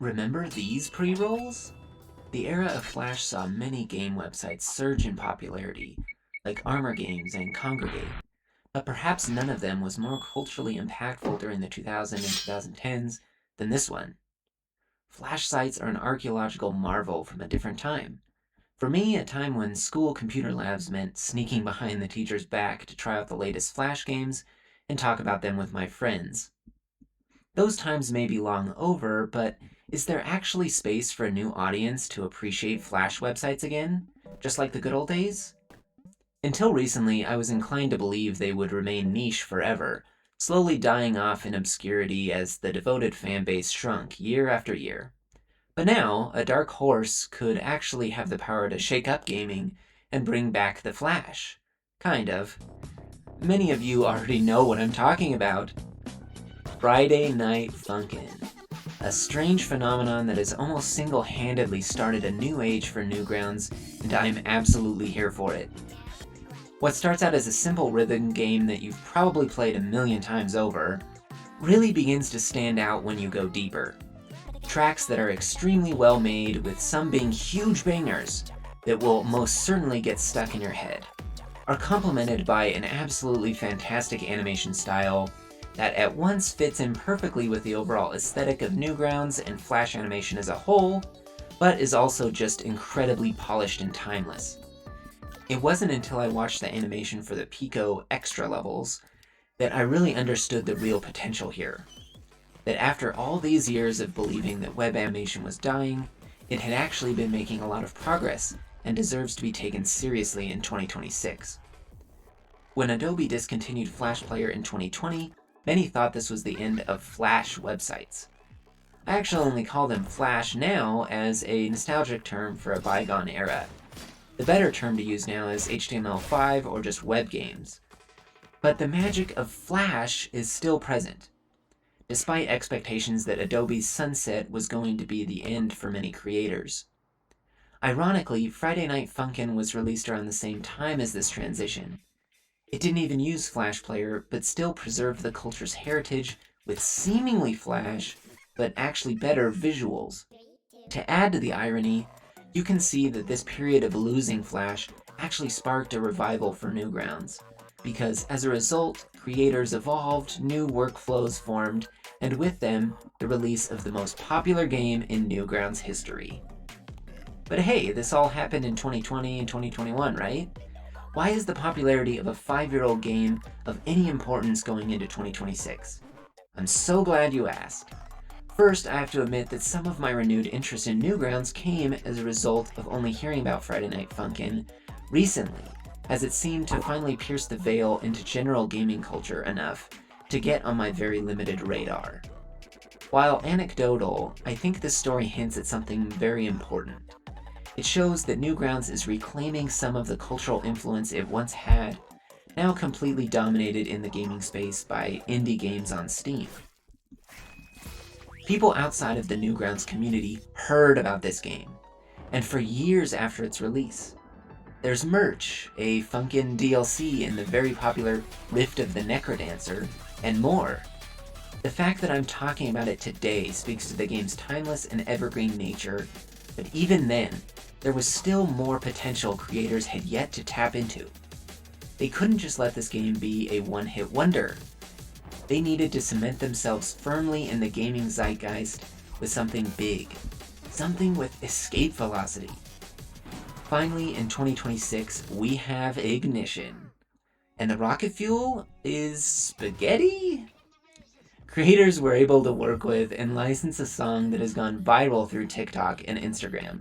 Remember these pre-rolls? The era of Flash saw many game websites surge in popularity, like Armor Games and Congregate, but perhaps none of them was more culturally impactful during the 2000 and 2010s than this one. Flash sites are an archaeological marvel from a different time. For me, a time when school computer labs meant sneaking behind the teacher's back to try out the latest Flash games and talk about them with my friends. Those times may be long over, but is there actually space for a new audience to appreciate Flash websites again, just like the good old days? Until recently, I was inclined to believe they would remain niche forever, slowly dying off in obscurity as the devoted fanbase shrunk year after year. But now, a dark horse could actually have the power to shake up gaming and bring back the Flash. Kind of. Many of you already know what I'm talking about. Friday Night Funkin'. A strange phenomenon that has almost single-handedly started a new age for Newgrounds, and I'm absolutely here for it. What starts out as a simple rhythm game that you've probably played a million times over, really begins to stand out when you go deeper. Tracks that are extremely well made, with some being huge bangers that will most certainly get stuck in your head, are complemented by an absolutely fantastic animation style that at once fits in perfectly with the overall aesthetic of Newgrounds and Flash animation as a whole, but is also just incredibly polished and timeless. It wasn't until I watched the animation for the Pico extra levels that I really understood the real potential here. That after all these years of believing that web animation was dying, it had actually been making a lot of progress and deserves to be taken seriously in 2026. When Adobe discontinued Flash Player in 2020, many thought this was the end of Flash websites. I actually only call them Flash now as a nostalgic term for a bygone era. The better term to use now is HTML5 or just web games. But the magic of Flash is still present, despite expectations that Adobe's sunset was going to be the end for many creators. Ironically, Friday Night Funkin' was released around the same time as this transition. It didn't even use Flash Player, but still preserved the culture's heritage with seemingly Flash, but actually better visuals. To add to the irony, you can see that this period of losing Flash actually sparked a revival for Newgrounds, because as a result, creators evolved, new workflows formed, and with them, the release of the most popular game in Newgrounds history. But hey, this all happened in 2020 and 2021, right? Why is the popularity of a 5-year-old game of any importance going into 2026? I'm so glad you asked. First, I have to admit that some of my renewed interest in Newgrounds came as a result of only hearing about Friday Night Funkin' recently, as it seemed to finally pierce the veil into general gaming culture enough to get on my very limited radar. While anecdotal, I think this story hints at something very important. It shows that Newgrounds is reclaiming some of the cultural influence it once had, now completely dominated in the gaming space by indie games on Steam. People outside of the Newgrounds community heard about this game, and for years after its release. There's merch, a Funkin' DLC in the very popular Rift of the Necrodancer, and more. The fact that I'm talking about it today speaks to the game's timeless and evergreen nature, but even then, there was still more potential creators had yet to tap into. They couldn't just let this game be a one-hit wonder. They needed to cement themselves firmly in the gaming zeitgeist with something big, something with escape velocity. Finally, in 2026, we have Ignition. And the rocket fuel is spaghetti? Creators were able to work with and license a song that has gone viral through TikTok and Instagram.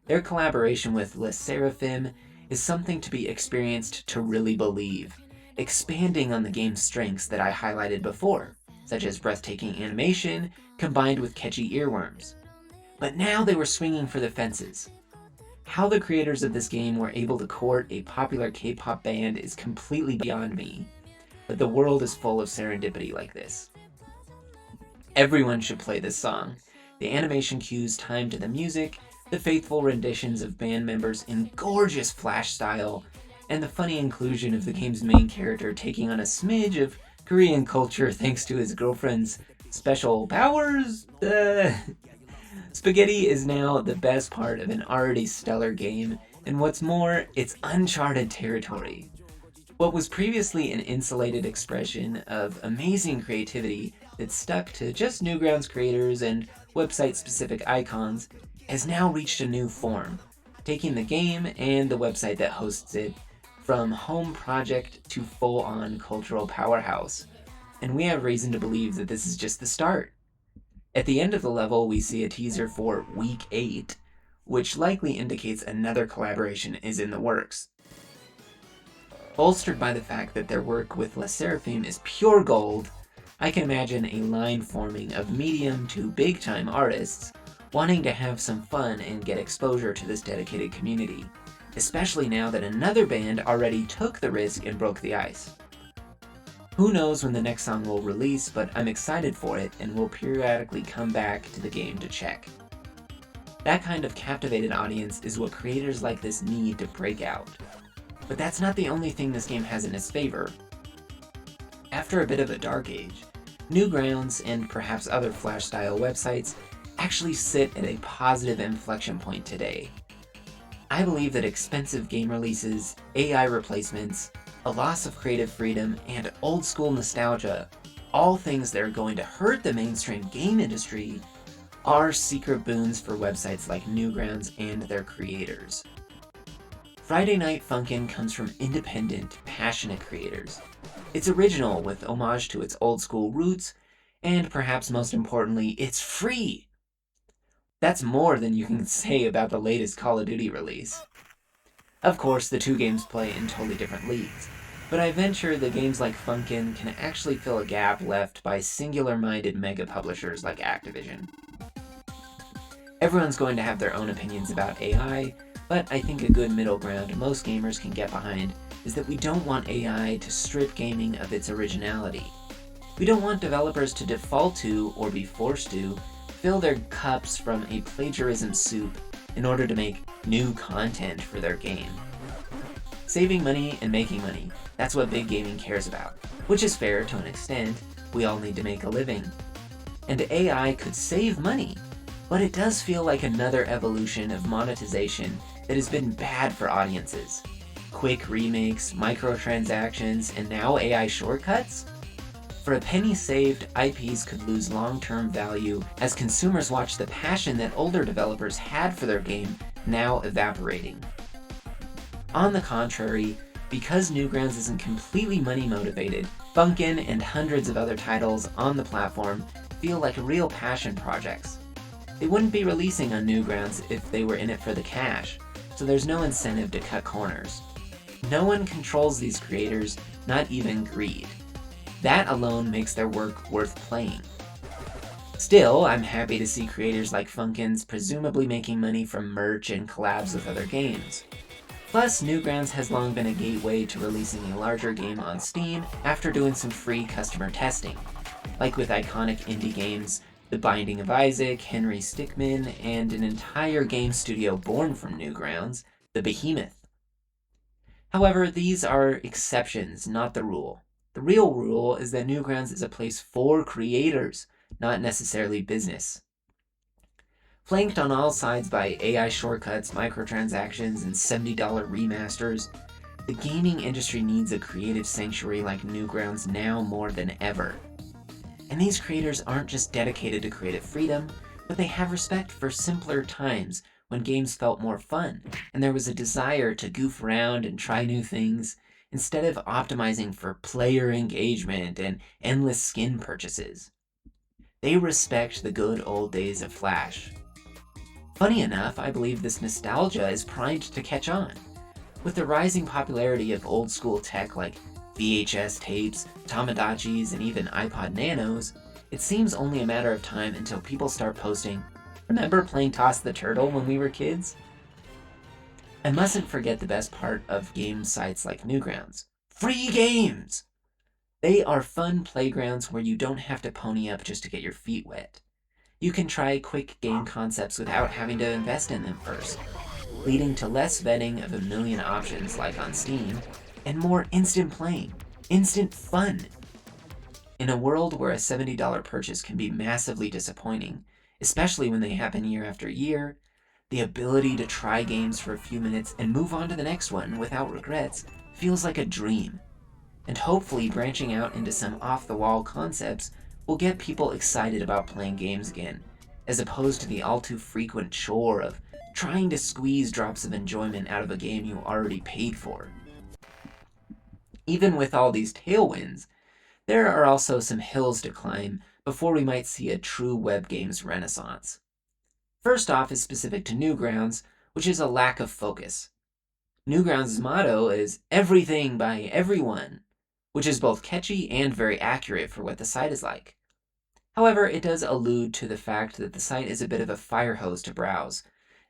Their collaboration with Les Seraphim is something to be experienced to really believe, expanding on the game's strengths that I highlighted before, such as breathtaking animation combined with catchy earworms. But now they were swinging for the fences. How the creators of this game were able to court a popular K-pop band is completely beyond me, but the world is full of serendipity like this. Everyone should play this song. The animation cues timed to the music, the faithful renditions of band members in gorgeous Flash style, and the funny inclusion of the game's main character taking on a smidge of Korean culture thanks to his girlfriend's special powers. Spaghetti is now the best part of an already stellar game, and what's more, it's uncharted territory. What was previously an insulated expression of amazing creativity that stuck to just Newgrounds creators and website-specific icons has now reached a new form, taking the game and the website that hosts it from home project to full-on cultural powerhouse. And we have reason to believe that this is just the start. At the end of the level, we see a teaser for Week 8, which likely indicates another collaboration is in the works. Bolstered by the fact that their work with Les Seraphim is pure gold, I can imagine a line forming of medium to big-time artists wanting to have some fun and get exposure to this dedicated community, especially now that another band already took the risk and broke the ice. Who knows when the next song will release, but I'm excited for it and will periodically come back to the game to check. That kind of captivated audience is what creators like this need to break out. But that's not the only thing this game has in its favor. After a bit of a dark age, Newgrounds and perhaps other Flash-style websites actually sit at a positive inflection point today. I believe that expensive game releases, AI replacements, a loss of creative freedom, and old-school nostalgia, all things that are going to hurt the mainstream game industry, are secret boons for websites like Newgrounds and their creators. Friday Night Funkin' comes from independent, passionate creators. It's original with homage to its old-school roots, and perhaps most importantly, it's free! That's more than you can say about the latest Call of Duty release. Of course, the two games play in totally different leagues, but I venture that games like Funkin' can actually fill a gap left by singular-minded mega publishers like Activision. Everyone's going to have their own opinions about AI, but I think a good middle ground most gamers can get behind is that we don't want AI to strip gaming of its originality. We don't want developers to default to, or be forced to, fill their cups from a plagiarism soup in order to make new content for their game. Saving money and making money, that's what big gaming cares about, which is fair to an extent. We all need to make a living. And AI could save money, but it does feel like another evolution of monetization that has been bad for audiences. Quick remakes, microtransactions, and now AI shortcuts? For a penny saved, IPs could lose long-term value as consumers watch the passion that older developers had for their game now evaporating. On the contrary, because Newgrounds isn't completely money-motivated, Funkin' and hundreds of other titles on the platform feel like real passion projects. They wouldn't be releasing on Newgrounds if they were in it for the cash, so there's no incentive to cut corners. No one controls these creators, not even greed. That alone makes their work worth playing. Still, I'm happy to see creators like Funkin's presumably making money from merch and collabs with other games. Plus, Newgrounds has long been a gateway to releasing a larger game on Steam after doing some free customer testing, like with iconic indie games The Binding of Isaac, Henry Stickmin, and an entire game studio born from Newgrounds, The Behemoth. However, these are exceptions, not the rule. The real rule is that Newgrounds is a place for creators, not necessarily business. Flanked on all sides by AI shortcuts, microtransactions, and $70 remasters, the gaming industry needs a creative sanctuary like Newgrounds now more than ever. And these creators aren't just dedicated to creative freedom, but they have respect for simpler times when games felt more fun, and there was a desire to goof around and try new things, instead of optimizing for player engagement and endless skin purchases. They respect the good old days of Flash. Funny enough, I believe this nostalgia is primed to catch on. With the rising popularity of old-school tech like VHS tapes, Tamagotchis, and even iPod Nanos, it seems only a matter of time until people start posting, "Remember playing Toss the Turtle when we were kids?" I mustn't forget the best part of game sites like Newgrounds. Free games! They are fun playgrounds where you don't have to pony up just to get your feet wet. You can try quick game concepts without having to invest in them first, leading to less vetting of a million options like on Steam, and more instant playing, instant fun. In a world where a $70 purchase can be massively disappointing, especially when they happen year after year. The ability to try games for a few minutes and move on to the next one without regrets feels like a dream. And hopefully branching out into some off-the-wall concepts will get people excited about playing games again, as opposed to the all too frequent chore of trying to squeeze drops of enjoyment out of a game you already paid for. Even with all these tailwinds, there are also some hills to climb before we might see a true web games renaissance. First off is specific to Newgrounds, which is a lack of focus. Newgrounds' motto is everything by everyone, which is both catchy and very accurate for what the site is like. However, it does allude to the fact that the site is a bit of a fire hose to browse,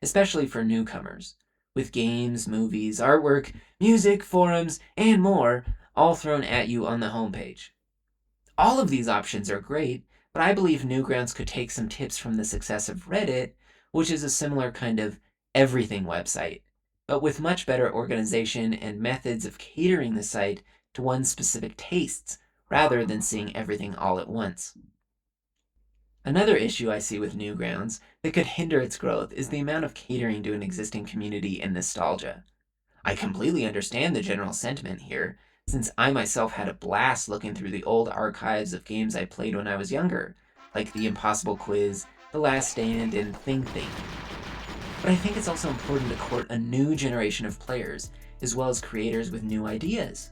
especially for newcomers, with games, movies, artwork, music, forums, and more all thrown at you on the homepage. All of these options are great, but I believe Newgrounds could take some tips from the success of Reddit, which is a similar kind of everything website, but with much better organization and methods of catering the site to one's specific tastes, rather than seeing everything all at once. Another issue I see with Newgrounds that could hinder its growth is the amount of catering to an existing community and nostalgia. I completely understand the general sentiment here, since I myself had a blast looking through the old archives of games I played when I was younger, like The Impossible Quiz, The Last Stand, and Thing Thing. But I think it's also important to court a new generation of players, as well as creators with new ideas.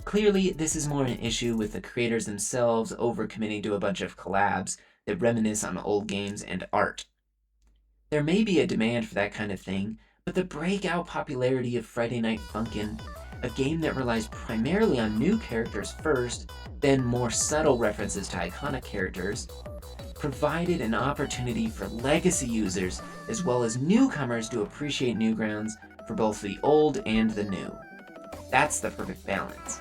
Clearly, this is more an issue with the creators themselves overcommitting to a bunch of collabs that reminisce on old games and art. There may be a demand for that kind of thing, but the breakout popularity of Friday Night Funkin', a game that relies primarily on new characters first, then more subtle references to iconic characters, provided an opportunity for legacy users as well as newcomers to appreciate Newgrounds for both the old and the new. That's the perfect balance.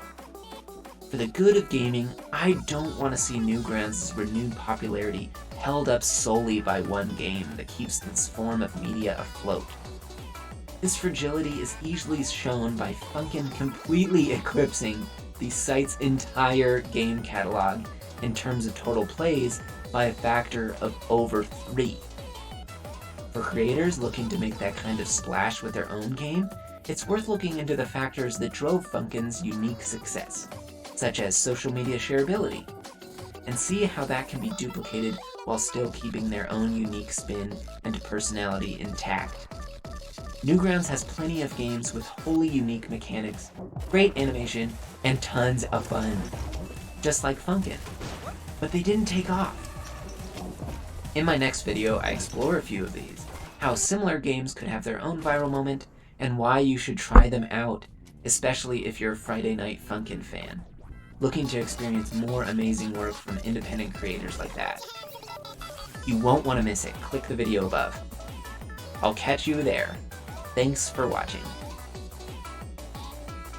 For the good of gaming, I don't want to see Newgrounds' renewed popularity held up solely by one game that keeps this form of media afloat. This fragility is easily shown by Funkin' completely eclipsing the site's entire game catalog in terms of total plays by a factor of over 3. For creators looking to make that kind of splash with their own game, it's worth looking into the factors that drove Funkin's unique success, such as social media shareability, and see how that can be duplicated while still keeping their own unique spin and personality intact. Newgrounds has plenty of games with wholly unique mechanics, great animation, and tons of fun, just like Funkin', but they didn't take off. In my next video, I explore a few of these, how similar games could have their own viral moment, and why you should try them out, especially if you're a Friday Night Funkin' fan, looking to experience more amazing work from independent creators like that. You won't want to miss it. Click the video above. I'll catch you there. Thanks for watching.